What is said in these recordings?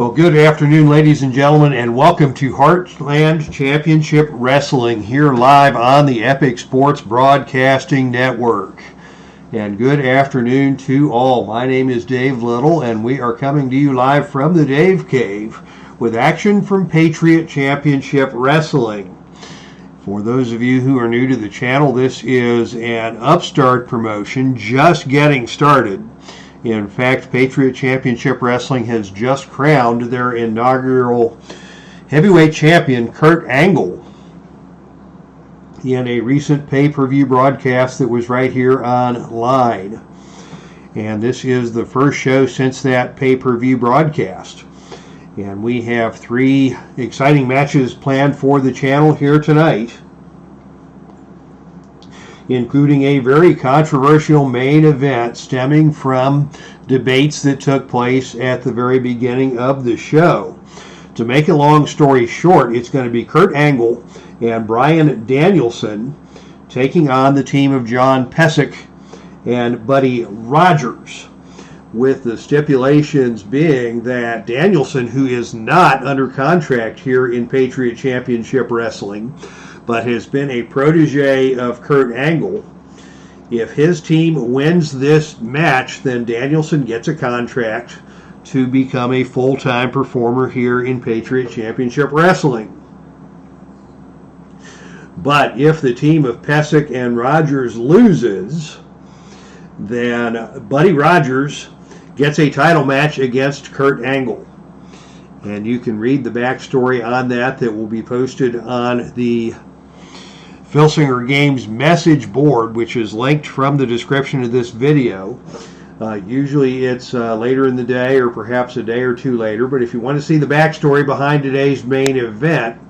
Well, good afternoon, ladies and gentlemen, and welcome to Heartland Championship Wrestling here live on the Epic Sports Broadcasting Network. And good afternoon to all. My name is Dave Little, and we are coming to you live from the Dave Cave with action from Patriot Championship Wrestling. For those of you who are new to the channel, this is an upstart promotion just getting started. In fact, Patriot Championship Wrestling has just crowned their inaugural heavyweight champion, Kurt Angle, in a recent pay-per-view broadcast that was right here online. And this is the first show since that pay-per-view broadcast. And we have 3 exciting matches planned for the channel here tonight, including a very controversial main event stemming from debates that took place at the very beginning of the show. To make a long story short, it's going to be Kurt Angle and BRYAN Danielson taking on the team of John PESEK and Buddy Rogers, with the stipulations being that Danielson, who is not under contract here in Patriot Championship Wrestling, but has been a protege of Kurt Angle, if his team wins this match, then Danielson gets a contract to become a full-time performer here in Patriot Championship Wrestling. But if the team of PESEK and Rogers loses, then Buddy Rogers gets a title match against Kurt Angle. And you can read the backstory on that will be posted on the Filsinger Games message board, which is linked from the description of this video. Usually it's later in the day or perhaps a day or two later, but if you want to see the backstory behind today's main event,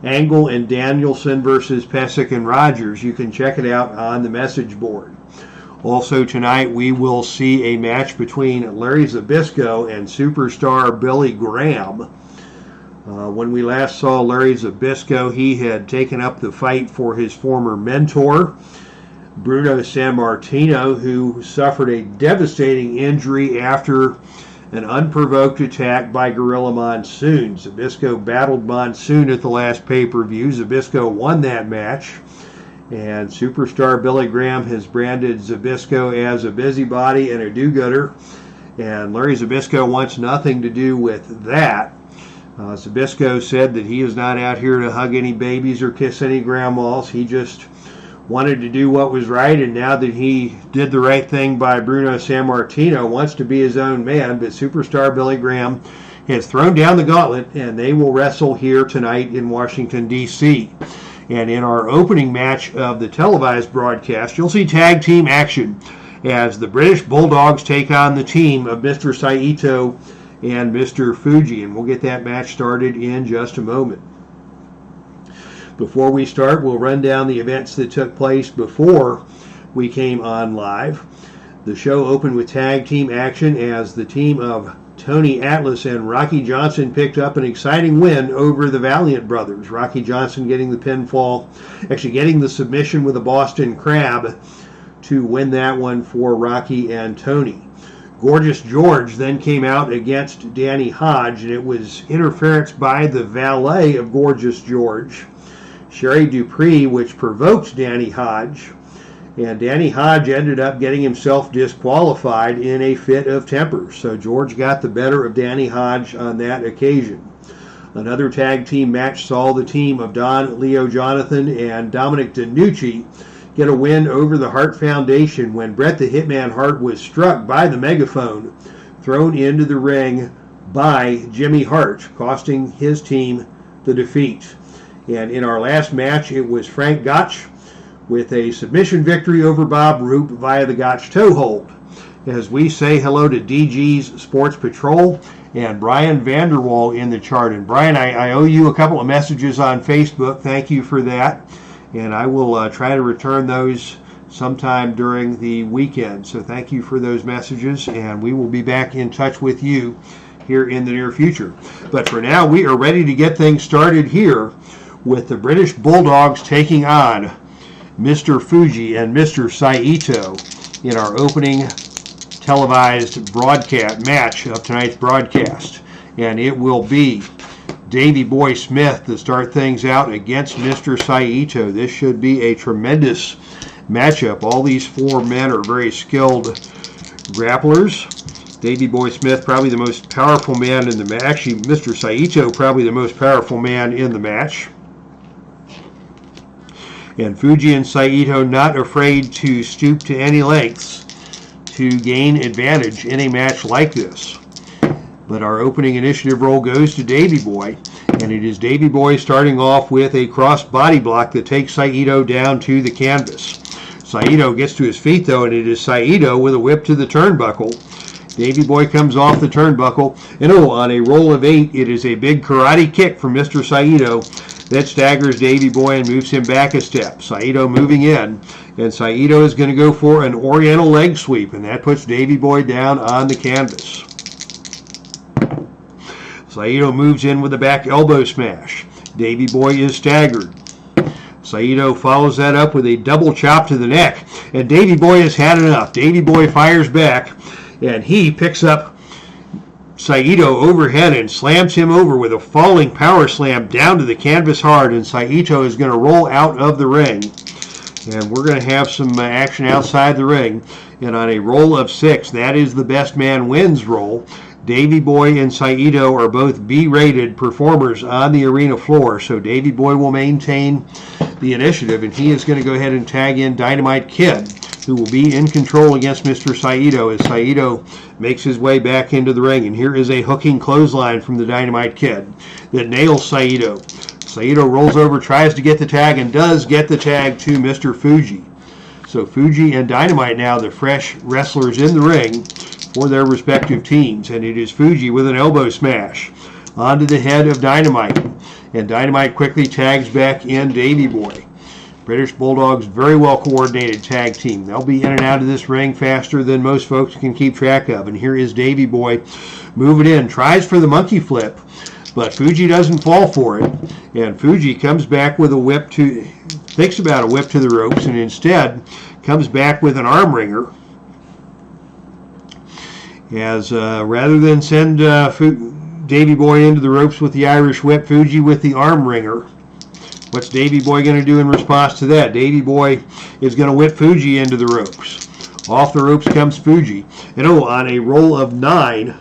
Angle and Danielson versus PESEK and Rogers, you can check it out on the message board. Also tonight we will see a match between Larry ZBYSZKO and superstar Billy Graham. When we last saw Larry ZBYSZKO, he had taken up the fight for his former mentor, Bruno Sammartino, who suffered a devastating injury after an unprovoked attack by Gorilla Monsoon. ZBYSZKO battled Monsoon at the last pay-per-view. ZBYSZKO won that match, and superstar Billy Graham has branded ZBYSZKO as a busybody and a do-gooder, and Larry ZBYSZKO wants nothing to do with that. ZBYSZKO said that he is not out here to hug any babies or kiss any grandmas. He just wanted to do what was right, and now that he did the right thing by Bruno Sammartino, wants to be his own man. But superstar Billy Graham has thrown down the gauntlet, and they will wrestle here tonight in Washington, D.C. And in our opening match of the televised broadcast, you'll see tag team action as the British Bulldogs take on the team of Mr. SAITO and Mr. FUJI, and we'll get that match started in just a moment. Before we start, we'll run down the events that took place before we came on live. The show opened with tag team action as the team of Tony Atlas and Rocky Johnson picked up an exciting win over the Valiant brothers. Rocky Johnson getting the pinfall, actually getting the submission with a Boston Crab to win that one for Rocky and Tony. Gorgeous George then came out against Danny Hodge, and it was interference by the valet of Gorgeous George, Sherry Dupree, which provoked Danny Hodge, and Danny Hodge ended up getting himself disqualified in a fit of temper. So George got the better of Danny Hodge on that occasion. Another tag team match saw the team of Don Leo Jonathan and Dominic DiNucci get a win over the Hart Foundation when Bret the Hitman Hart was struck by the megaphone thrown into the ring by Jimmy Hart, costing his team the defeat. And in our last match, it was Frank Gotch with a submission victory over Bob Roop via the Gotch toe hold. As we say hello to DG's Sports Patrol and Brian Vanderwall in the chart. And Brian, I owe you a couple of messages on Facebook. Thank you for that. And I will try to return those sometime during the weekend. So thank you for those messages, and we will be back in touch with you here in the near future. But for now, we are ready to get things started here with the British Bulldogs taking on Mr. FUJI and Mr. SAITO in our opening televised broadcast match of tonight's broadcast. and it will be Davey Boy Smith to start things out against Mr. SAITO. This should be a tremendous matchup. All these four men are very skilled grapplers. Davey Boy Smith, probably the most powerful man in the match. Actually, Mr. SAITO, probably the most powerful man in the match. And FUJI and SAITO not afraid to stoop to any lengths to gain advantage in a match like this. But our opening initiative roll goes to Davey Boy, and it is Davey Boy starting off with a cross body block that takes SAITO down to the canvas. SAITO gets to his feet though, and it is SAITO with a whip to the turnbuckle. Davey Boy comes off the turnbuckle, and on a roll of 8, it is a big karate kick from Mr. SAITO that staggers Davey Boy and moves him back a step. SAITO moving in, and SAITO is going to go for an oriental leg sweep, and that puts Davey Boy down on the canvas. SAITO moves in with a back elbow smash. Davey Boy is staggered. SAITO follows that up with a double chop to the neck, and Davey Boy has had enough. Davey Boy fires back, and he picks up SAITO overhead and slams him over with a falling power slam down to the canvas hard, and SAITO is going to roll out of the ring. And we're going to have some action outside the ring. And on a roll of 6, that is the best man wins roll. Davey Boy and SAITO are both B-rated performers on the arena floor, so Davey Boy will maintain the initiative, and he is going to go ahead and tag in Dynamite Kid, who will be in control against Mr. SAITO as SAITO makes his way back into the ring. And here is a hooking clothesline from the Dynamite Kid that nails SAITO. SAITO rolls over, tries to get the tag, and does get the tag to Mr. FUJI. So FUJI and Dynamite now the fresh wrestlers in the ring for their respective teams. And it is FUJI with an elbow smash onto the head of Dynamite. And Dynamite quickly tags back in Davey Boy. British Bulldogs, very well coordinated tag team. They'll be in and out of this ring faster than most folks can keep track of. And here is Davey Boy moving in, tries for the monkey flip, but FUJI doesn't fall for it. And FUJI comes back with a whip to, thinks about a whip to the ropes, and instead comes back with an arm wringer. As rather than send Davey Boy into the ropes with the Irish whip, FUJI with the arm wringer. What's Davey Boy going to do in response to that? Davey Boy is going to whip FUJI into the ropes. Off the ropes comes FUJI. And on a roll of 9,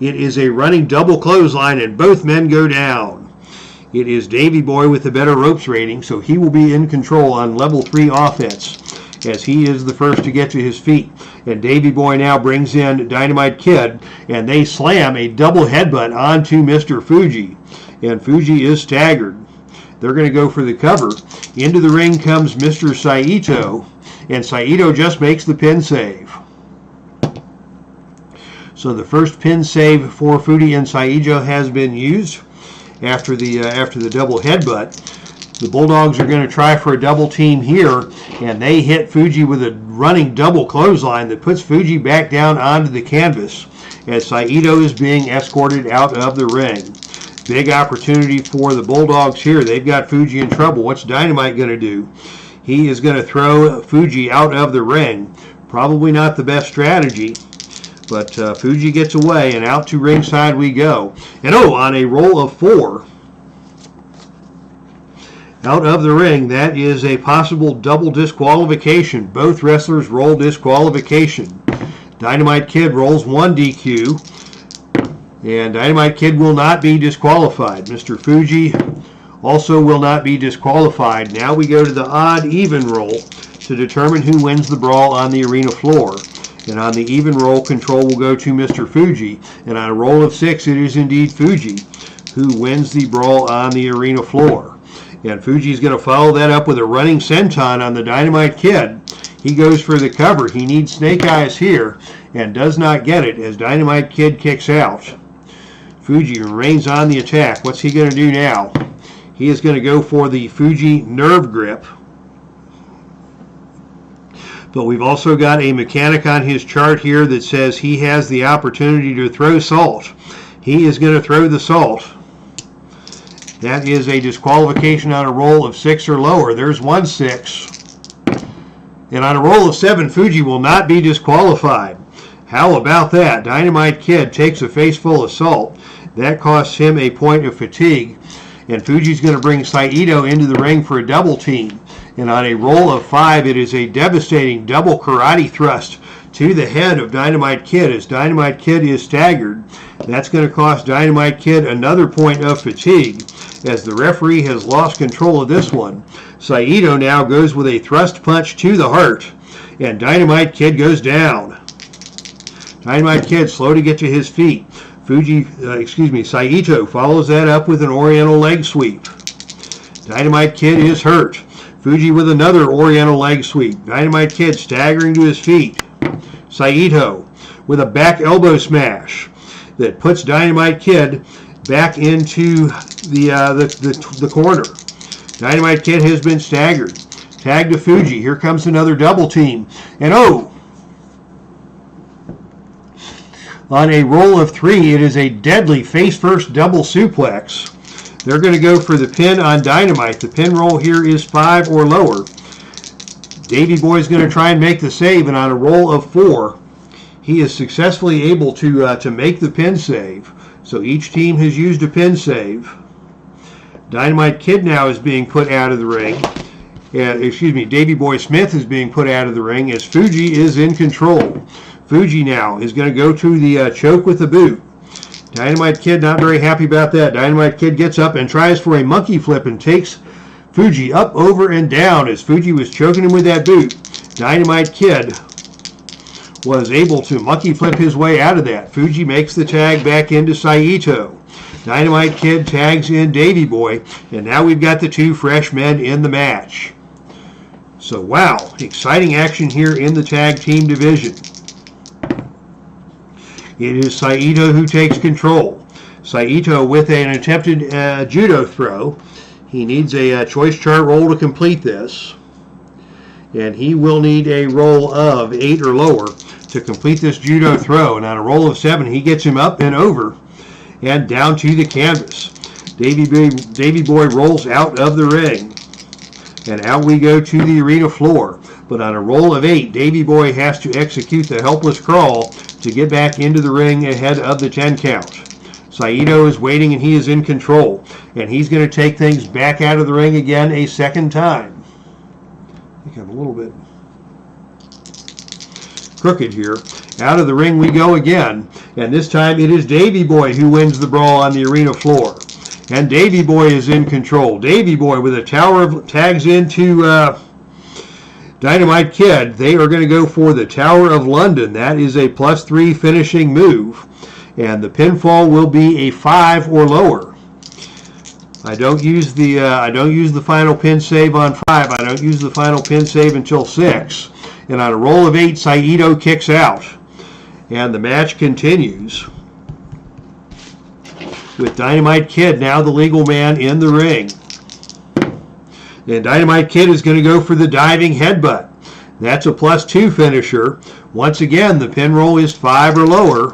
it is a running double clothesline, and both men go down. It is Davey Boy with the better ropes rating, so he will be in control on level 3 offense, as he is the first to get to his feet. And Davey Boy now brings in Dynamite Kid, and they slam a double headbutt onto Mr. FUJI. And FUJI is staggered. They're going to go for the cover. Into the ring comes Mr. SAITO, and SAITO just makes the pin save. So the first pin save for FUJI and SAITO has been used after the double headbutt. The Bulldogs are going to try for a double team here, and they hit FUJI with a running double clothesline that puts FUJI back down onto the canvas as SAITO is being escorted out of the ring. Big opportunity for the Bulldogs here. They've got FUJI in trouble. What's Dynamite going to do? He is going to throw FUJI out of the ring. Probably not the best strategy, but FUJI gets away, and out to ringside we go. And on a roll of 4, out of the ring, that is a possible double disqualification. Both wrestlers roll disqualification. Dynamite Kid rolls 1 DQ. And Dynamite Kid will not be disqualified. Mr. FUJI also will not be disqualified. Now we go to the odd-even roll to determine who wins the brawl on the arena floor. And on the even roll, control will go to Mr. FUJI. And on a roll of 6, it is indeed FUJI who wins the brawl on the arena floor. And FUJI is going to follow that up with a running senton on the Dynamite Kid. He goes for the cover. He needs Snake Eyes here and does not get it as Dynamite Kid kicks out. FUJI remains on the attack. What's he going to do now? He is going to go for the FUJI nerve grip. But we've also got a mechanic on his chart here that says he has the opportunity to throw salt. He is going to throw the salt. That is a disqualification on a roll of 6 or lower. There's 1 6. And on a roll of 7, FUJI will not be disqualified. How about that? Dynamite Kid takes a face full of salt. That costs him a point of fatigue. And Fuji's going to bring SAITO into the ring for a double team. And on a roll of 5, it is a devastating double karate thrust to the head of Dynamite Kid as Dynamite Kid is staggered. That's going to cost Dynamite Kid another point of fatigue as the referee has lost control of this one. SAITO now goes with a thrust punch to the heart, and Dynamite Kid goes down. Dynamite Kid slow to get to his feet. SAITO follows that up with an Oriental leg sweep. Dynamite Kid is hurt. Fuji with another Oriental leg sweep. Dynamite Kid staggering to his feet. SAITO with a back elbow smash that puts Dynamite Kid back into the corner. Dynamite Kid has been staggered. Tag to Fuji. Here comes another double team. And oh! On a roll of 3, it is a deadly face-first double suplex. They're going to go for the pin on Dynamite. The pin roll here is 5 or lower. Davey Boy is going to try and make the save, and on a roll of 4, he is successfully able to make the pin save. So each team has used a pin save. Dynamite Kid now is being put out of the ring. Davey Boy Smith is being put out of the ring as Fuji is in control. Fuji now is going to go to the choke with the boot. Dynamite Kid not very happy about that. Dynamite Kid gets up and tries for a monkey flip and takes Fuji up, over, and down as Fuji was choking him with that boot. Dynamite Kid was able to monkey flip his way out of that. Fuji makes the tag back into SAITO. Dynamite Kid tags in Davey Boy, and now we've got the 2 fresh men in the match. So wow, exciting action here in the tag team division. It is SAITO who takes control. SAITO with an attempted judo throw. He needs a choice chart roll to complete this. And he will need a roll of 8 or lower to complete this judo throw. And on a roll of 7, he gets him up and over and down to the canvas. Davey Boy rolls out of the ring. And out we go to the arena floor. But on a roll of 8, Davey Boy has to execute the helpless crawl to get back into the ring ahead of the 10 count. SAITO is waiting and he is in control. And he's going to take things back out of the ring again a second time. I think I'm a little bit crooked here. Out of the ring we go again. And this time it is Davey Boy who wins the brawl on the arena floor. And Davey Boy is in control. Davey Boy with a tower of tags into Dynamite Kid. They are going to go for the Tower of London. That is a +3 finishing move. And the pinfall will be a 5 or lower. I don't use the final pin save on 5. I don't use the final pin save until 6. And on a roll of 8, SAITO kicks out. And the match continues with Dynamite Kid now the legal man in the ring. And Dynamite Kid is going to go for the diving headbutt. That's a +2 finisher. Once again, the pin roll is 5 or lower.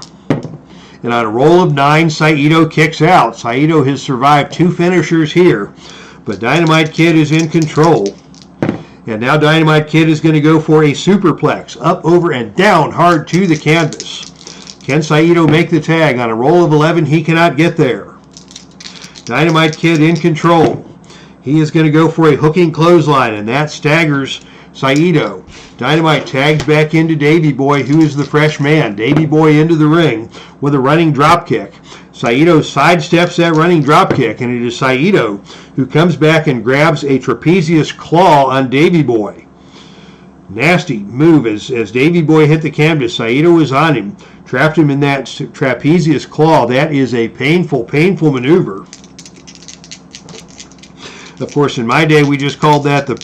And on a roll of 9, SAITO kicks out. SAITO has survived 2 finishers here. But Dynamite Kid is in control. And now Dynamite Kid is going to go for a superplex. Up, over, and down hard to the canvas. Can SAITO make the tag? On a roll of 11, he cannot get there. Dynamite Kid in control. He is going to go for a hooking clothesline, and that staggers SAITO. Dynamite tags back into Davey Boy, who is the fresh man. Davey Boy into the ring with a running dropkick. SAITO sidesteps that running dropkick, and it is SAITO who comes back and grabs a trapezius claw on Davey Boy. Nasty move as Davey Boy hit the canvas. SAITO was on him, trapped him in that trapezius claw. That is a painful, painful maneuver. Of course, in my day, we just called that the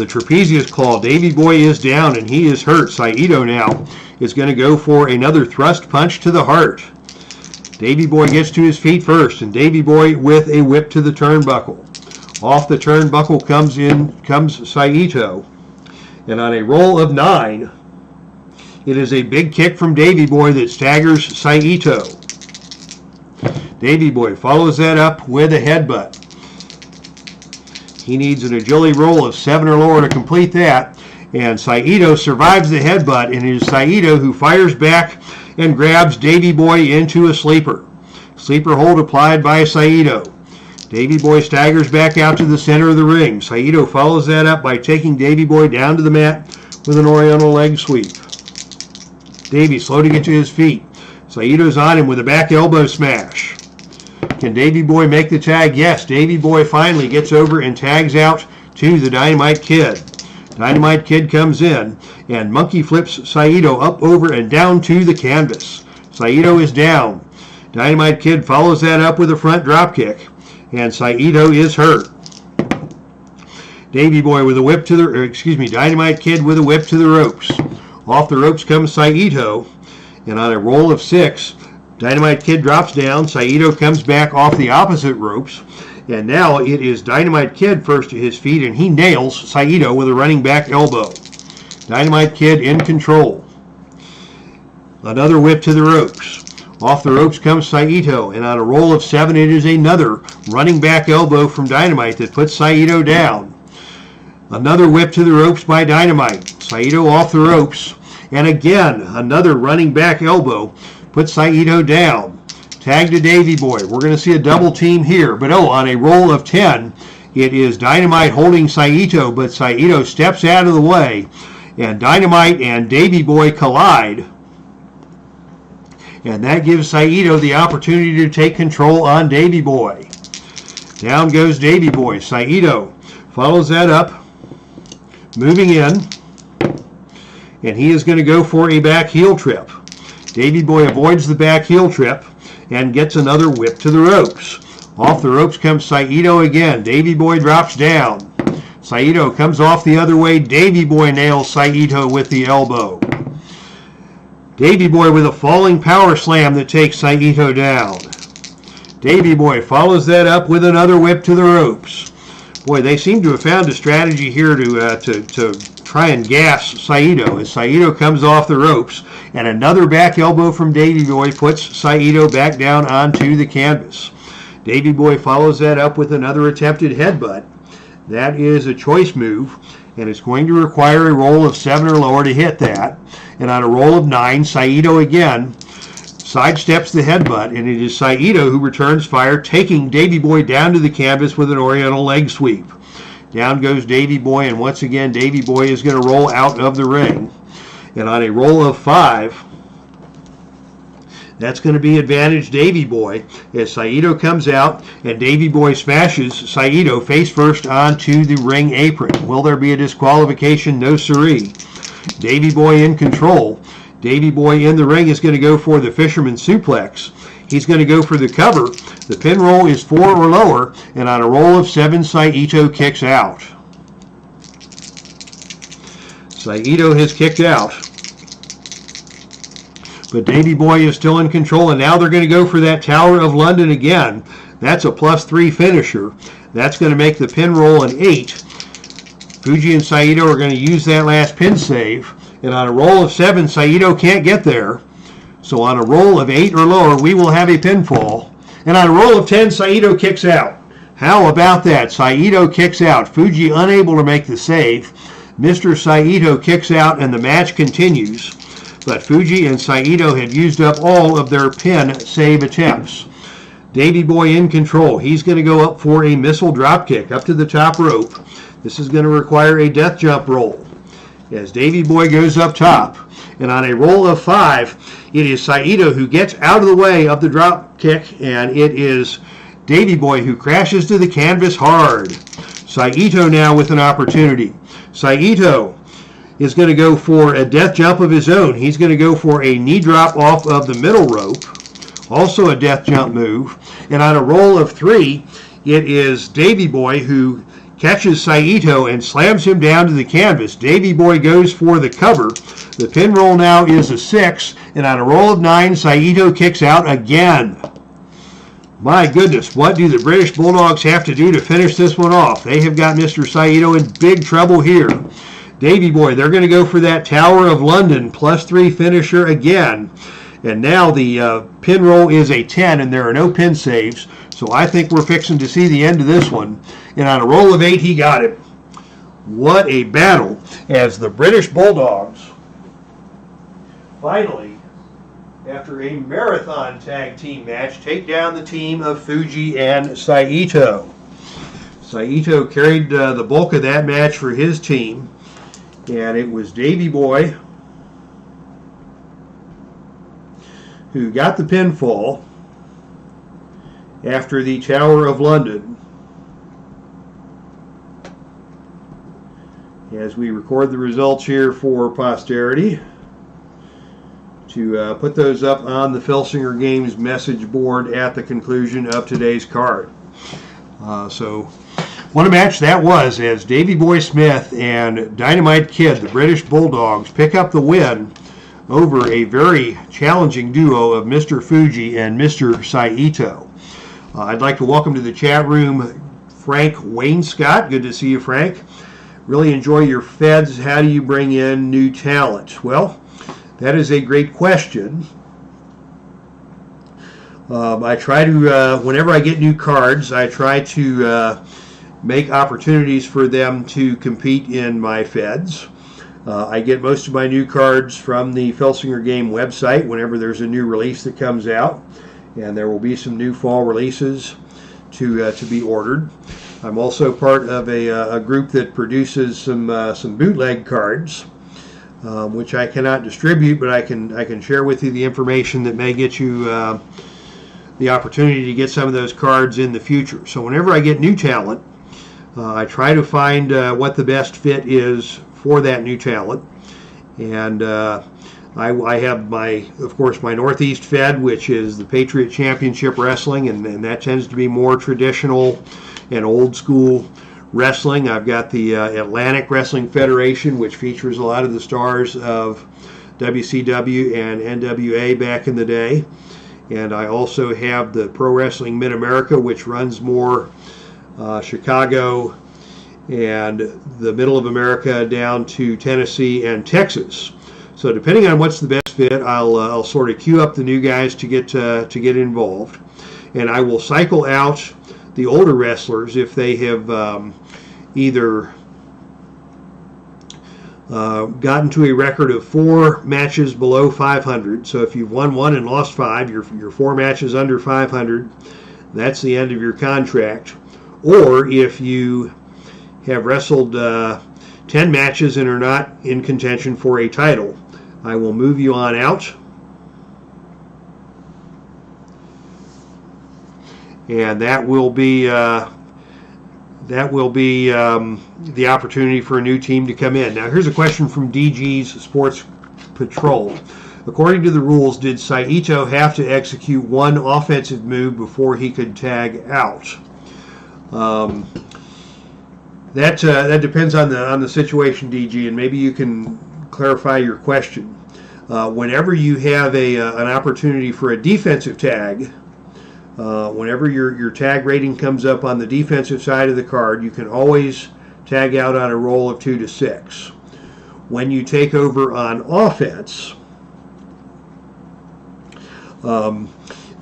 trapezius claw. Davey Boy is down and he is hurt. SAITO now is going to go for another thrust punch to the heart. Davey Boy gets to his feet first, and Davey Boy with a whip to the turnbuckle. Off the turnbuckle comes SAITO. And on a roll of 9, it is a big kick from Davey Boy that staggers SAITO. Davey Boy follows that up with a headbutt. He needs an agility roll of 7 or lower to complete that. And SAITO survives the headbutt, and it is SAITO who fires back and grabs Davey Boy into a sleeper. Sleeper hold applied by SAITO. Davey Boy staggers back out to the center of the ring. SAITO follows that up by taking Davey Boy down to the mat with an Oriental leg sweep. Davey slow to get to his feet. SAITO's on him with a back elbow smash. Can Davey Boy make the tag? Yes, Davey Boy finally gets over and tags out to the Dynamite Kid. Dynamite Kid comes in and monkey flips SAITO up, over, and down to the canvas. SAITO is down. Dynamite Kid follows that up with a front drop kick, and SAITO is hurt. Davey Boy with a whip to the, Dynamite Kid with a whip to the ropes. Off the ropes comes SAITO, and on a roll of 6, Dynamite Kid drops down. SAITO comes back off the opposite ropes, and now it is Dynamite Kid first to his feet, and he nails SAITO with a running back elbow. Dynamite Kid in control. Another whip to the ropes. Off the ropes comes SAITO, and on a roll of 7, it is another running back elbow from Dynamite that puts SAITO down. Another whip to the ropes by Dynamite. SAITO off the ropes, and again another running back elbow puts SAITO down. Tag to Davey Boy. We're going to see a double team here, but on a roll of 10, it is Dynamite holding SAITO, but SAITO steps out of the way, and Dynamite and Davey Boy collide. And that gives SAITO the opportunity to take control on Davey Boy. Down goes Davey Boy. SAITO follows that up, moving in, and he is going to go for a back heel trip. Davey Boy avoids the back heel trip and gets another whip to the ropes. Off the ropes comes SAITO again. Davey Boy drops down. SAITO comes off the other way. Davey Boy nails SAITO with the elbow. Davey Boy with a falling power slam that takes SAITO down. Davey Boy follows that up with another whip to the ropes. Boy, they seem to have found a strategy here to try and gas SAITO as SAITO comes off the ropes, and another back elbow from Davey Boy puts SAITO back down onto the canvas. Davey Boy follows that up with another attempted headbutt. That is a choice move, and it's going to require a roll of 7 or lower to hit that. And on a roll of 9, SAITO again sidesteps the headbutt, and it is SAITO who returns fire, taking Davey Boy down to the canvas with an Oriental leg sweep. Down goes Davey Boy, and once again Davey Boy is going to roll out of the ring. And on a roll of 5, that's going to be advantage Davey Boy as SAITO comes out, and Davey Boy smashes SAITO face first onto the ring apron. Will there be a disqualification? No siree. Davey Boy in control. Davey Boy in the ring is going to go for the fisherman suplex. He's going to go for the cover. The pin roll is 4 or lower, and on a roll of 7, SAITO kicks out. SAITO has kicked out. But Davey Boy is still in control, and now they're going to go for that Tower of London again. That's a +3 finisher. That's going to make the pin roll an 8. FUJI and SAITO are going to use that last pin save. And on a roll of 7, SAITO can't get there. So on a roll of 8 or lower, we will have a pinfall. And on a roll of 10, SAITO kicks out. How about that? SAITO kicks out. FUJI unable to make the save. Mr. SAITO kicks out, and the match continues. But FUJI and SAITO have used up all of their pin save attempts. Davey Boy in control. He's going to go up for a missile drop kick up to the top rope. This is going to require a death jump roll as Davey Boy goes up top. And on a roll of 5, it is SAITO who gets out of the way of the drop kick, and it is Davey Boy who crashes to the canvas hard. SAITO now with an opportunity. SAITO is going to go for a death jump of his own. He's going to go for a knee drop off of the middle rope, also a death jump move. And on a roll of 3, it is Davey Boy who catches SAITO and slams him down to the canvas. Davey Boy goes for the cover. The pin roll now is a 6, and on a roll of 9, SAITO kicks out again. My goodness, what do the British Bulldogs have to do to finish this one off? They have got Mr. SAITO in big trouble here. Davey Boy, they're going to go for that Tower of London +3 finisher again. And now the pin roll is a 10, and there are no pin saves. So I think we're fixing to see the end of this one. And on a roll of 8, he got it. What a battle as the British Bulldogs finally after a marathon tag team match, take down the team of FUJI and SAITO. SAITO carried the bulk of that match for his team, and it was Davey Boy who got the pinfall after the Tower of London. As we record the results here for posterity, to put those up on the Filsinger Games message board at the conclusion of today's card. So, what a match that was, as Davey Boy Smith and Dynamite Kid, the British Bulldogs, pick up the win over a very challenging duo of Mr. FUJI and Mr. SAITO. I'd like to welcome to the chat room Frank Wainscott. Good to see you, Frank. Really enjoy your feds. How do you bring in new talent? Well, that is a great question. I try to, whenever I get new cards, I try to make opportunities for them to compete in my feds. I get most of my new cards from the Filsinger Game website whenever there's a new release that comes out, and there will be some new fall releases to be ordered. I'm also part of a group that produces some bootleg cards, which I cannot distribute, but I can share with you the information that may get you the opportunity to get some of those cards in the future. So whenever I get new talent, I try to find what the best fit is for that new talent, and I have of course my Northeast Fed, which is the Patriot Championship Wrestling, and that tends to be more traditional and old school wrestling. I've got the Atlantic Wrestling Federation, which features a lot of the stars of WCW and NWA back in the day. And I also have the Pro Wrestling Mid-America, which runs more Chicago and the middle of America down to Tennessee and Texas. So depending on what's the best fit, I'll sort of queue up the new guys to get involved, and I will cycle out the older wrestlers if they have either gotten to a record of 4 matches below 500. So if you've won 1 and lost 5, your 4 matches under 500, that's the end of your contract. Or if you have wrestled 10 matches and are not in contention for a title, I will move you on out, and that will be the opportunity for a new team to come in. Now, here's a question from DG's Sports Patrol. According to the rules, did SAITO have to execute 1 offensive move before he could tag out? That depends on the situation, DG, and maybe you can clarify your question. Whenever you have an opportunity for a defensive tag, whenever your tag rating comes up on the defensive side of the card, you can always tag out on a roll of 2 to 6. When you take over on offense,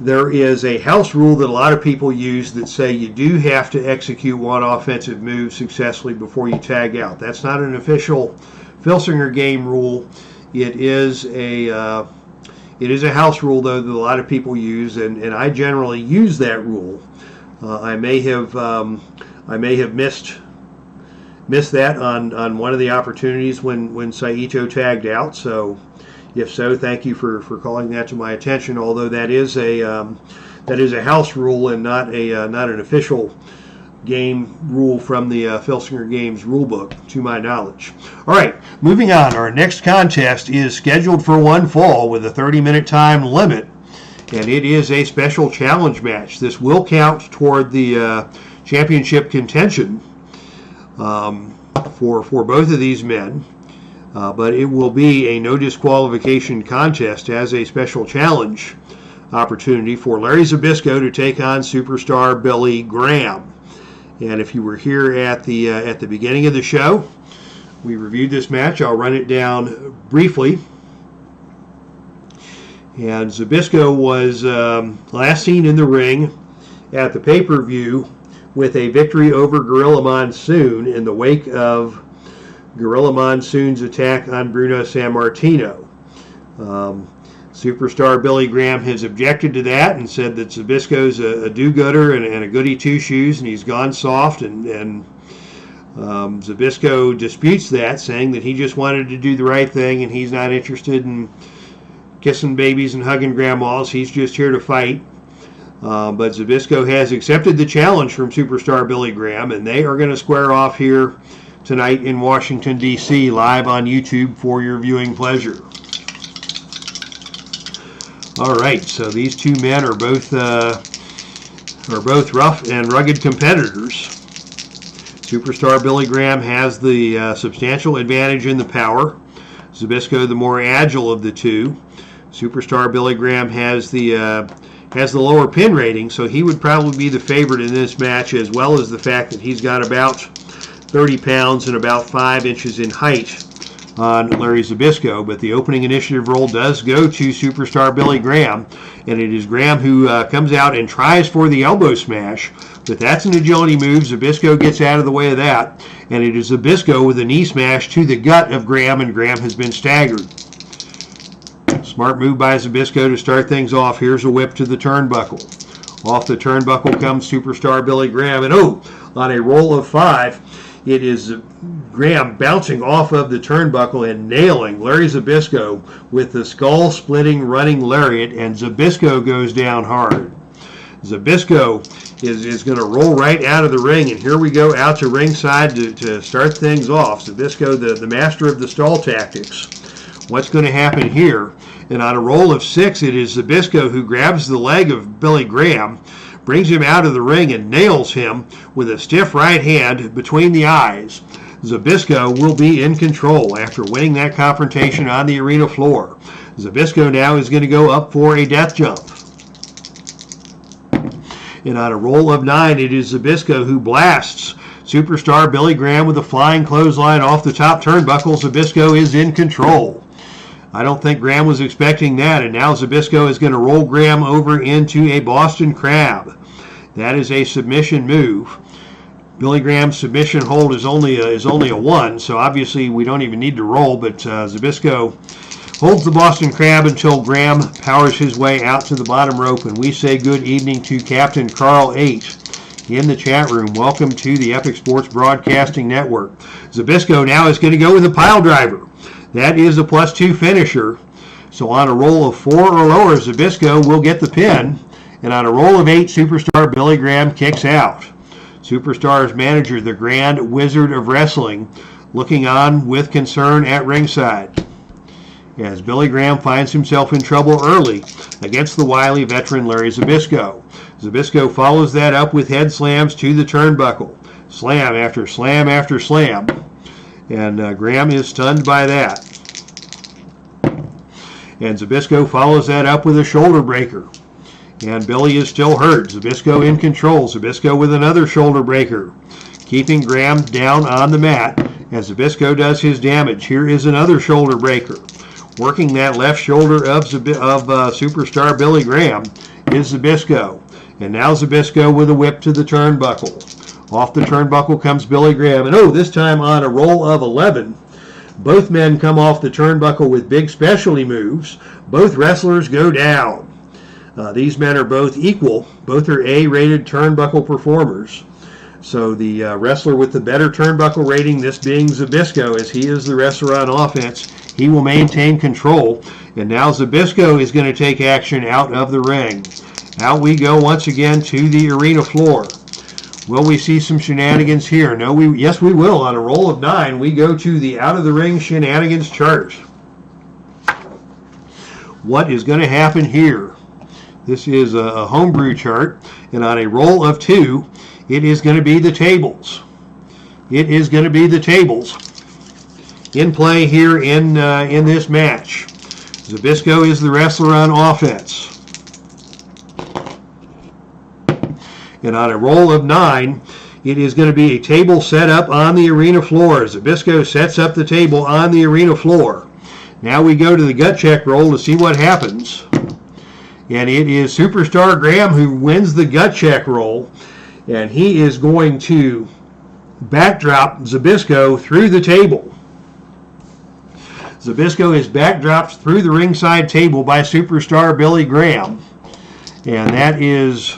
there is a house rule that a lot of people use that say you do have to execute 1 offensive move successfully before you tag out. That's not an official Filsinger Game rule. It is a house rule, though, that a lot of people use, and I generally use that rule. I may have missed that on one of the opportunities when SAITO tagged out. So, if so, thank you for calling that to my attention. Although that is a house rule and not an official game rule from the Filsinger Games rulebook, to my knowledge. All right, moving on. Our next contest is scheduled for one fall with a 30-minute time limit, and it is a special challenge match. This will count toward the championship contention for both of these men, but it will be a no disqualification contest as a special challenge opportunity for Larry ZBYSZKO to take on superstar Billy Graham. And if you were here at the beginning of the show, we reviewed this match. I'll run it down briefly. And ZBYSZKO was last seen in the ring at the pay-per-view with a victory over Gorilla Monsoon in the wake of Gorilla Monsoon's attack on Bruno Sammartino. Superstar Billy Graham has objected to that and said that ZBYSZKO's a do-gooder and a goody two-shoes, and he's gone soft, and ZBYSZKO disputes that, saying that he just wanted to do the right thing and he's not interested in kissing babies and hugging grandmas. He's just here to fight. But ZBYSZKO has accepted the challenge from Superstar Billy Graham, and they are going to square off here tonight in Washington, D.C., live on YouTube for your viewing pleasure. All right, so these two men are both rough and rugged competitors. Superstar Billy Graham has the substantial advantage in the power. ZBYSZKO the more agile of the two. Superstar Billy Graham has the lower pin rating, so he would probably be the favorite in this match, as well as the fact that he's got about 30 pounds and about 5 inches in height on Larry ZBYSZKO. But the opening initiative roll does go to Superstar Billy Graham, and it is Graham who comes out and tries for the elbow smash, but that's an agility move. ZBYSZKO gets out of the way of that, and it is ZBYSZKO with a knee smash to the gut of Graham, and Graham has been staggered. Smart move by ZBYSZKO to start things off. Here's a whip to the turnbuckle. Off the turnbuckle comes Superstar Billy Graham, and on a roll of 5, it is Graham bouncing off of the turnbuckle and nailing Larry ZBYSZKO with the skull-splitting running lariat, and ZBYSZKO goes down hard. ZBYSZKO is going to roll right out of the ring, and here we go out to ringside to start things off. ZBYSZKO, the master of the stall tactics. What's going to happen here? And on a roll of 6, it is ZBYSZKO who grabs the leg of Billy Graham, brings him out of the ring, and nails him with a stiff right hand between the eyes. ZBYSZKO will be in control after winning that confrontation on the arena floor. ZBYSZKO now is going to go up for a death jump. And on a roll of 9, it is ZBYSZKO who blasts Superstar Billy Graham with a flying clothesline off the top turnbuckle. ZBYSZKO is in control. I don't think Graham was expecting that, and now ZBYSZKO is going to roll Graham over into a Boston Crab. That is a submission move. Billy Graham's submission hold is only a 1, so obviously we don't even need to roll, but ZBYSZKO holds the Boston Crab until Graham powers his way out to the bottom rope, and we say good evening to Captain Carl 8 in the chat room. Welcome to the Epic Sports Broadcasting Network. ZBYSZKO now is going to go with a pile driver. That is a +2 finisher. So on a roll of 4 or lower, ZBYSZKO will get the pin. And on a roll of 8, Superstar Billy Graham kicks out. Superstar's manager, the Grand Wizard of Wrestling, looking on with concern at ringside, as Billy Graham finds himself in trouble early against the wily veteran Larry ZBYSZKO. ZBYSZKO follows that up with head slams to the turnbuckle. Slam after slam after slam. And Graham is stunned by that. And ZBYSZKO follows that up with a shoulder breaker. And Billy is still hurt. ZBYSZKO in control. ZBYSZKO with another shoulder breaker, keeping Graham down on the mat as ZBYSZKO does his damage. Here is another shoulder breaker. Working that left shoulder of Superstar Billy Graham is ZBYSZKO. And now ZBYSZKO with a whip to the turnbuckle. Off the turnbuckle comes Billy Graham. And this time on a roll of 11, both men come off the turnbuckle with big specialty moves. Both wrestlers go down. These men are both equal. Both are A-rated turnbuckle performers. So the wrestler with the better turnbuckle rating, this being ZBYSZKO, as he is the wrestler on offense, he will maintain control. And now ZBYSZKO is going to take action out of the ring. Out we go once again to the arena floor. Will we see some shenanigans here? Yes, we will. On a roll of 9, we go to the out of the ring shenanigans chart. What is going to happen here? This is a homebrew chart, and on a roll of 2, it is going to be the tables. It is going to be the tables in play here in this match. ZBYSZKO is the wrestler on offense. And on a roll of 9, it is going to be a table set up on the arena floor. ZBYSZKO sets up the table on the arena floor. Now we go to the gut check roll to see what happens. And it is Superstar Graham who wins the gut check roll. And he is going to backdrop ZBYSZKO through the table. ZBYSZKO is backdropped through the ringside table by superstar Billy Graham. And that is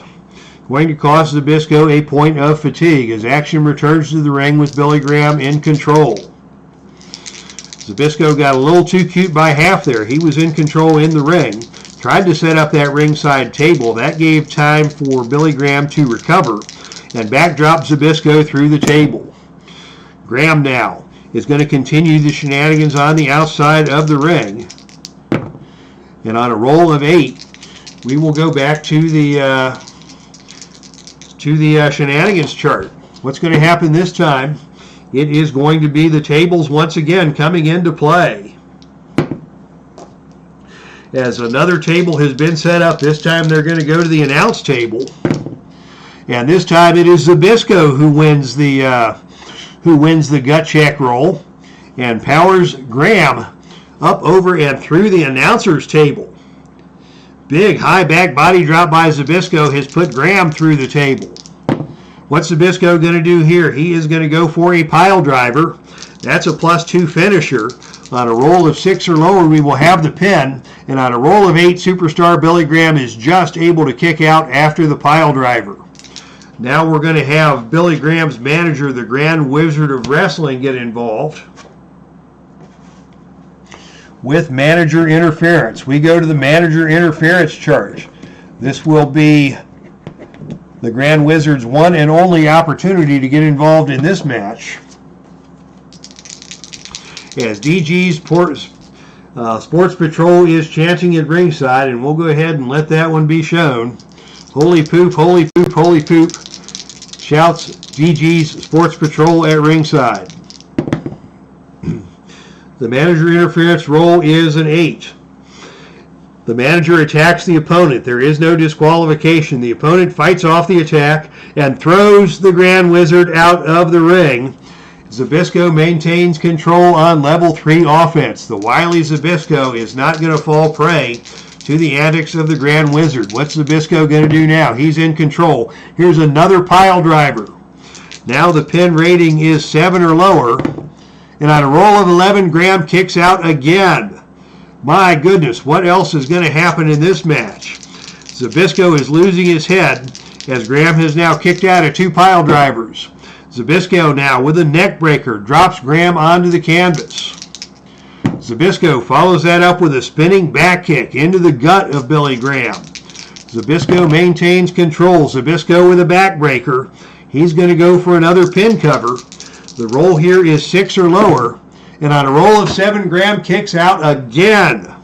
going to cost ZBYSZKO a point of fatigue as action returns to the ring with Billy Graham in control. ZBYSZKO got a little too cute by half there. He was in control in the ring. Tried to set up that ringside table. That gave time for Billy Graham to recover and backdrop ZBYSZKO through the table. Graham now is going to continue the shenanigans on the outside of the ring. And on a roll of 8, we will go back to the shenanigans chart. What's going to happen this time? It is going to be the tables once again coming into play. As another table has been set up, this time they're going to go to the announce table. And this time it is ZBYSZKO who wins the gut check roll and powers Graham up over and through the announcer's table. Big high back body drop by ZBYSZKO has put Graham through the table. What's ZBYSZKO going to do here? He is going to go for a pile driver. That's a +2 finisher. On a roll of 6 or lower, we will have the pin. And on a roll of 8, superstar Billy Graham is just able to kick out after the pile driver. Now we're going to have Billy Graham's manager, the Grand Wizard of Wrestling, get involved with manager interference. We go to the manager interference chart. This will be the Grand Wizard's one and only opportunity to get involved in this match. As DG's Sports Patrol is chanting at ringside, and we'll go ahead and let that one be shown. Holy poop, holy poop, holy poop, shouts DG's Sports Patrol at ringside. The manager interference roll is an 8. The manager attacks the opponent. There is no disqualification. The opponent fights off the attack and throws the Grand Wizard out of the ring. ZBYSZKO maintains control on level 3 offense. The wily ZBYSZKO is not going to fall prey to the antics of the Grand Wizard. What's ZBYSZKO going to do now? He's in control. Here's another pile driver. Now the pin rating is 7 or lower. And on a roll of 11, Graham kicks out again. My goodness, what else is going to happen in this match? ZBYSZKO is losing his head as Graham has now kicked out of 2 pile drivers. ZBYSZKO now with a neck breaker drops Graham onto the canvas. ZBYSZKO follows that up with a spinning back kick into the gut of Billy Graham. ZBYSZKO maintains control. ZBYSZKO with a back breaker. He's going to go for another pin cover. The roll here is 6 or lower. And on a roll of 7, Graham kicks out again.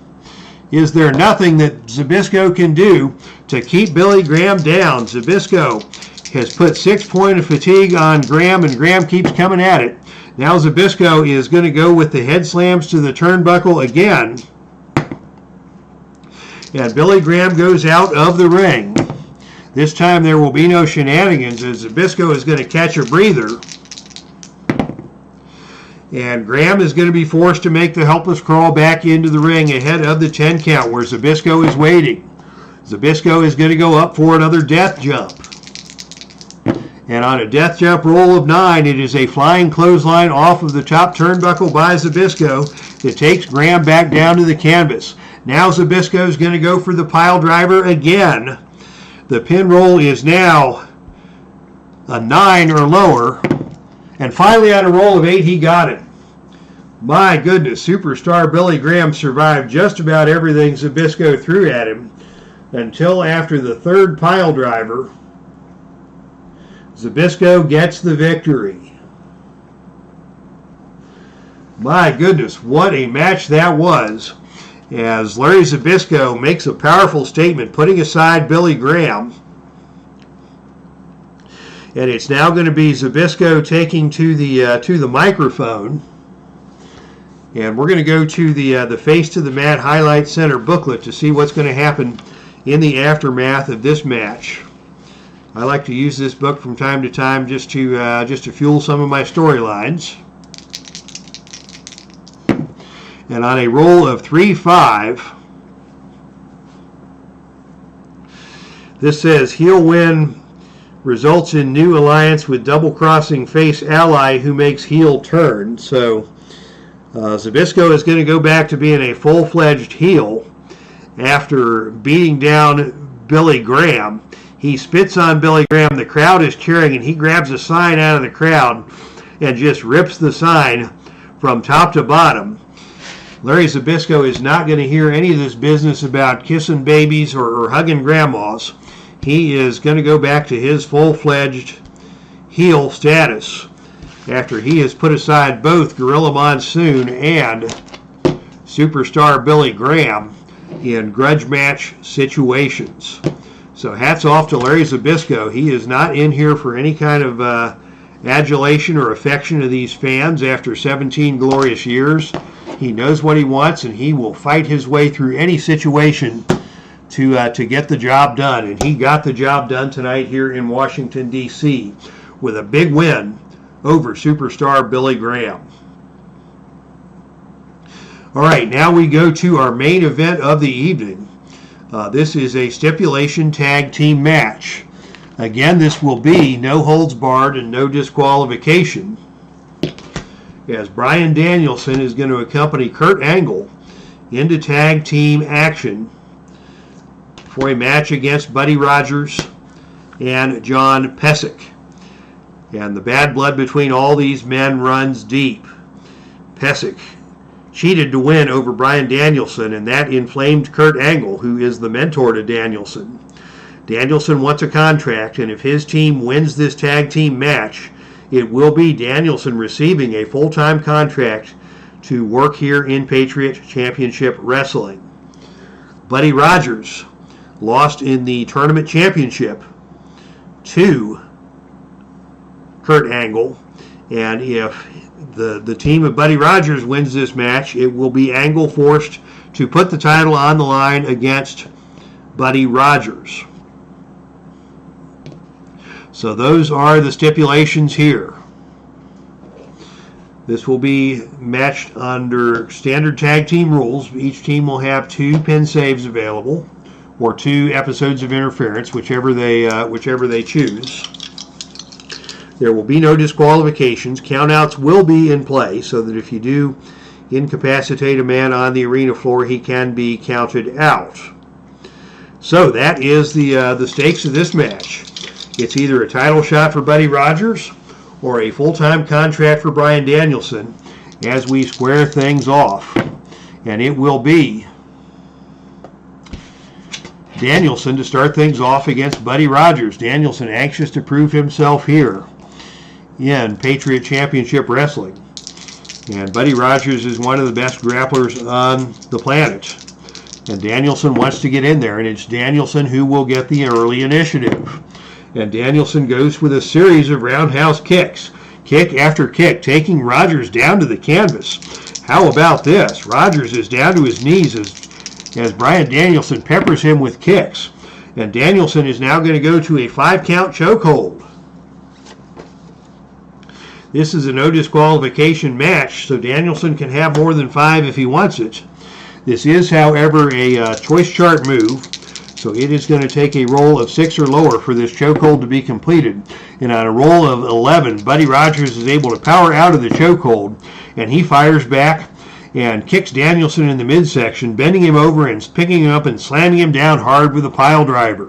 Is there nothing that ZBYSZKO can do to keep Billy Graham down? ZBYSZKO has put 6 points of fatigue on Graham, and Graham keeps coming at it. Now ZBYSZKO is going to go with the head slams to the turnbuckle again. And Billy Graham goes out of the ring. This time there will be no shenanigans as ZBYSZKO is going to catch a breather. And Graham is going to be forced to make the helpless crawl back into the ring ahead of the 10 count where ZBYSZKO is waiting. ZBYSZKO is going to go up for another death jump. And on a death jump roll of 9, it is a flying clothesline off of the top turnbuckle by ZBYSZKO that takes Graham back down to the canvas. Now ZBYSZKO is going to go for the pile driver again. The pin roll is now a 9 or lower. And finally on a roll of 8, he got it. My goodness, superstar Billy Graham survived just about everything ZBYSZKO threw at him until after the 3rd pile driver. ZBYSZKO gets the victory. My goodness, what a match that was. As Larry ZBYSZKO makes a powerful statement, putting aside Billy Graham. And it's now going to be ZBYSZKO taking to the microphone. And we're going to go to the Face to the Mat Highlight Center booklet to see what's going to happen in the aftermath of this match. I like to use this book from time to time just to fuel some of my storylines. And on a roll of 3-5, this says heel win results in new alliance with double-crossing face ally who makes heel turn. So ZBYSZKO is going to go back to being a full-fledged heel after beating down Billy Graham. He spits on Billy Graham. The crowd is cheering, and he grabs a sign out of the crowd and just rips the sign from top to bottom. Larry ZBYSZKO is not going to hear any of this business about kissing babies or hugging grandmas. He is going to go back to his full-fledged heel status after he has put aside both Gorilla Monsoon and Superstar Billy Graham in grudge match situations. So hats off to Larry ZBYSZKO. He is not in here for any kind of adulation or affection of these fans after 17 glorious years. He knows what he wants, and he will fight his way through any situation to get the job done. And he got the job done tonight here in Washington, D.C. with a big win over Superstar Billy Graham. All right, now we go to our main event of the evening. This is a stipulation tag team match. Again, this will be no holds barred and no disqualification, as Bryan Danielson is going to accompany Kurt Angle into tag team action for a match against Buddy Rogers and John PESEK. And the bad blood between all these men runs deep. PESEK cheated to win over Bryan Danielson, and that inflamed Kurt Angle, who is the mentor to Danielson. Danielson wants a contract, and if his team wins this tag team match, it will be Danielson receiving a full-time contract to work here in Patriot Championship Wrestling. Buddy Rogers lost in the tournament championship to Kurt Angle, and if the team of Buddy Rogers wins this match, it will be Angle forced to put the title on the line against Buddy Rogers. So those are the stipulations here. This will be matched under standard tag team rules. Each team will have 2 pin saves available, or 2 episodes of interference, whichever they choose. There will be no disqualifications. Countouts will be in play, so that if you do incapacitate a man on the arena floor, he can be counted out. So that is the stakes of this match. It's either a title shot for Buddy Rogers or a full-time contract for Bryan Danielson as we square things off. And it will be Danielson to start things off against Buddy Rogers. Danielson anxious to prove himself here in Patriot Championship Wrestling. And Buddy Rogers is one of the best grapplers on the planet. And Danielson wants to get in there, and it's Danielson who will get the early initiative. And Danielson goes with a series of roundhouse kicks, kick after kick, taking Rogers down to the canvas. How about this? Rogers is down to his knees as Bryan Danielson peppers him with kicks. And Danielson is now going to go to a 5-count chokehold. This is a no disqualification match, so Danielson can have more than 5 if he wants it. This is, however, a choice chart move, so it is going to take a roll of 6 or lower for this chokehold to be completed. And on a roll of 11, Buddy Rogers is able to power out of the chokehold, and he fires back and kicks Danielson in the midsection, bending him over and picking him up and slamming him down hard with a pile driver.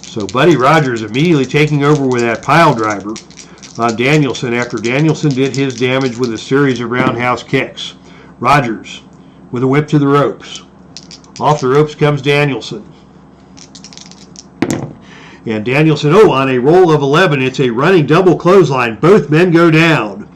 So Buddy Rogers immediately taking over with that pile driver on Danielson after Danielson did his damage with a series of roundhouse kicks. Rogers with a whip to the ropes. Off the ropes comes Danielson. And Danielson, on a roll of 11, it's a running double clothesline. Both men go down.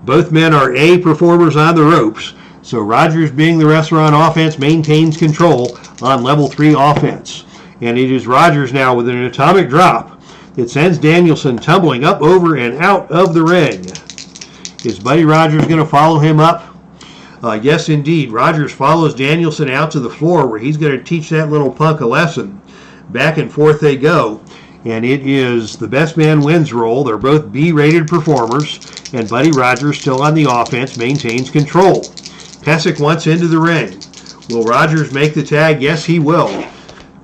Both men are A performers on the ropes. So Rogers, being the wrestler on offense, maintains control on level 3 offense. And it is Rogers now with an atomic drop that sends Danielson tumbling up, over, and out of the ring. Is Buddy Rogers going to follow him up? Yes, indeed. Rogers follows Danielson out to the floor, where he's going to teach that little punk a lesson. Back and forth they go. And it is the best man wins roll. They're both B-rated performers. And Buddy Rogers, still on the offense, maintains control. PESEK wants into the ring. Will Rogers make the tag? Yes, he will.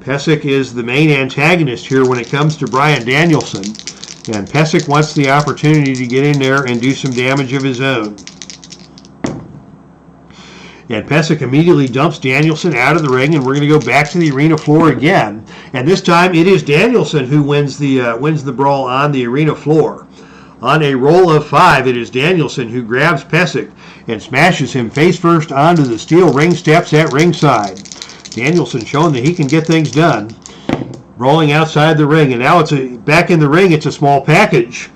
PESEK is the main antagonist here when it comes to Bryan Danielson. And PESEK wants the opportunity to get in there and do some damage of his own. And PESEK immediately dumps Danielson out of the ring, and we're going to go back to the arena floor again. And this time it is Danielson who wins the brawl on the arena floor. On a roll of 5, it is Danielson who grabs PESEK and smashes him face first onto the steel ring steps at ringside. Danielson showing that he can get things done. Rolling outside the ring, and now it's back in the ring. It's a small package.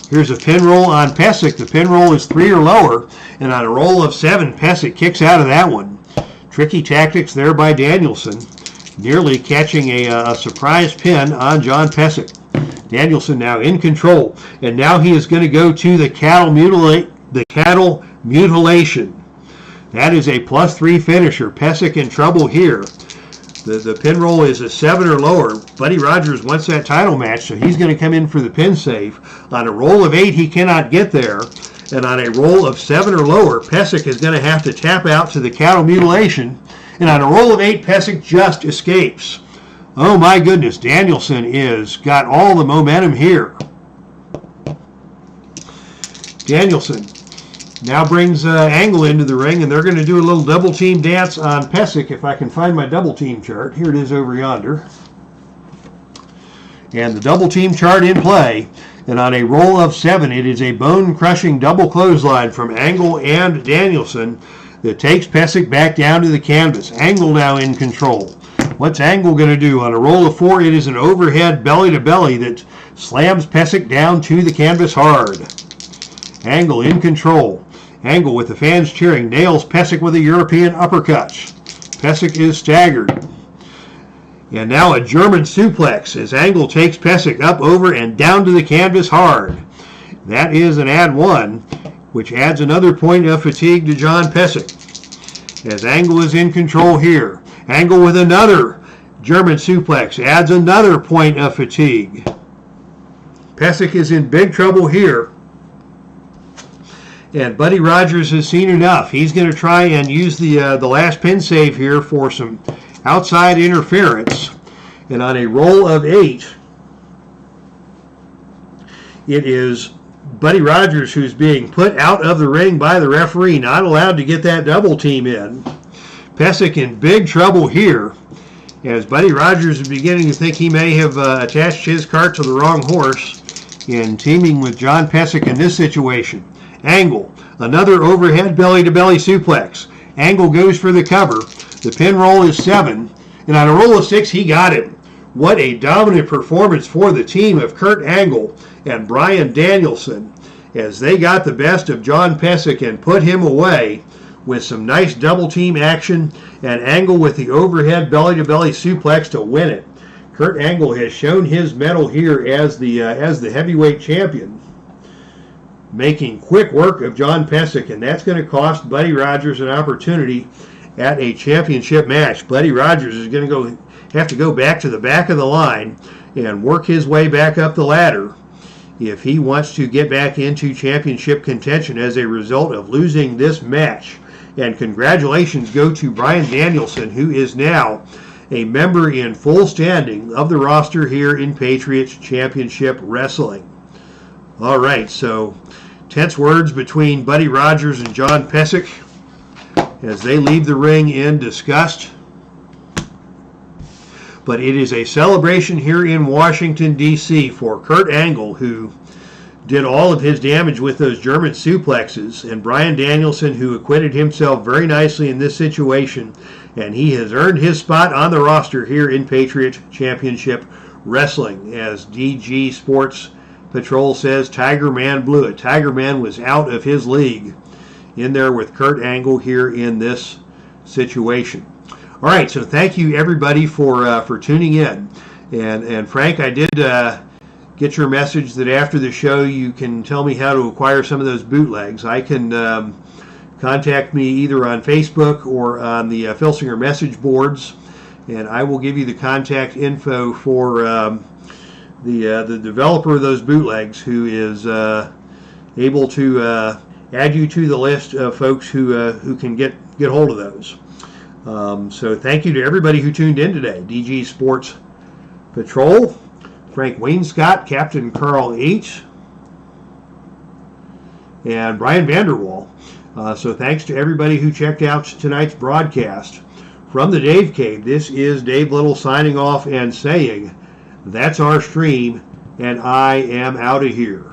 Here's a pin roll on PESEK. The pin roll is 3 or lower, and on a roll of 7, PESEK kicks out of that one. Tricky tactics there by Danielson, nearly catching a surprise pin on John PESEK. Danielson now in control, and now he is going to go to the cattle mutilation. That is a +3 finisher. PESEK in trouble here. The pin roll is a 7 or lower. Buddy Rogers wants that title match, so he's going to come in for the pin save. On a roll of 8, he cannot get there. And on a roll of 7 or lower, PESEK is going to have to tap out to the cattle mutilation. And on a roll of 8, PESEK just escapes. Oh my goodness, Danielson is got all the momentum here. Danielson now brings Angle into the ring, and they're going to do a little double team dance on PESEK. If I can find my double team chart. Here it is over yonder. And the double team chart in play. And on a roll of 7, it is a bone-crushing double clothesline from Angle and Danielson that takes PESEK back down to the canvas. Angle now in control. What's Angle going to do? On a roll of 4, it is an overhead belly-to-belly that slams PESEK down to the canvas hard. Angle in control. Angle, with the fans cheering, nails PESEK with a European uppercut. PESEK is staggered. And now a German suplex as Angle takes PESEK up, over, and down to the canvas hard. That is an add 1, which adds another point of fatigue to John PESEK. As Angle is in control here. Angle with another German suplex adds another point of fatigue. PESEK is in big trouble here. And Buddy Rogers has seen enough. He's going to try and use the last pin save here for some outside interference. And on a roll of 8, it is Buddy Rogers who's being put out of the ring by the referee, not allowed to get that double team in. PESEK in big trouble here, as Buddy Rogers is beginning to think he may have attached his cart to the wrong horse in teaming with John PESEK in this situation. Angle, another overhead belly-to-belly suplex. Angle goes for the cover. The pin roll is 7, and on a roll of 6, he got him. What a dominant performance for the team of Kurt Angle and Bryan Danielson, as they got the best of John PESEK and put him away with some nice double team action, and Angle with the overhead belly-to-belly suplex to win it. Kurt Angle has shown his mettle here as the heavyweight champion, making quick work of John PESEK, and that's going to cost Buddy Rogers an opportunity at a championship match. Buddy Rogers is going to have to go back to the back of the line and work his way back up the ladder if he wants to get back into championship contention as a result of losing this match. And congratulations go to Bryan Danielson, who is now a member in full standing of the roster here in Patriot Championship Wrestling. All right, so tense words between Buddy Rogers and John PESEK as they leave the ring in disgust. But it is a celebration here in Washington, D.C. for Kurt Angle, who did all of his damage with those German suplexes, and Bryan Danielson, who acquitted himself very nicely in this situation, and he has earned his spot on the roster here in Patriot Championship Wrestling. As DG Sports Patrol says, Tiger Man blew it. Tiger Man was out of his league in there with Kurt Angle here in this situation. All right, so thank you everybody for tuning in. And Frank, I did get your message that after the show you can tell me how to acquire some of those bootlegs. I can contact me either on Facebook or on the Filsinger message boards, and I will give you the contact info for the developer of those bootlegs, who is able to add you to the list of folks who can get hold of those. So thank you to everybody who tuned in today. DG Sports Patrol, Frank Wainscott, Captain Carl H., and Brian Vanderwall. So thanks to everybody who checked out tonight's broadcast. From the Dave Cave, this is Dave Little signing off and saying, that's our stream, and I am out of here.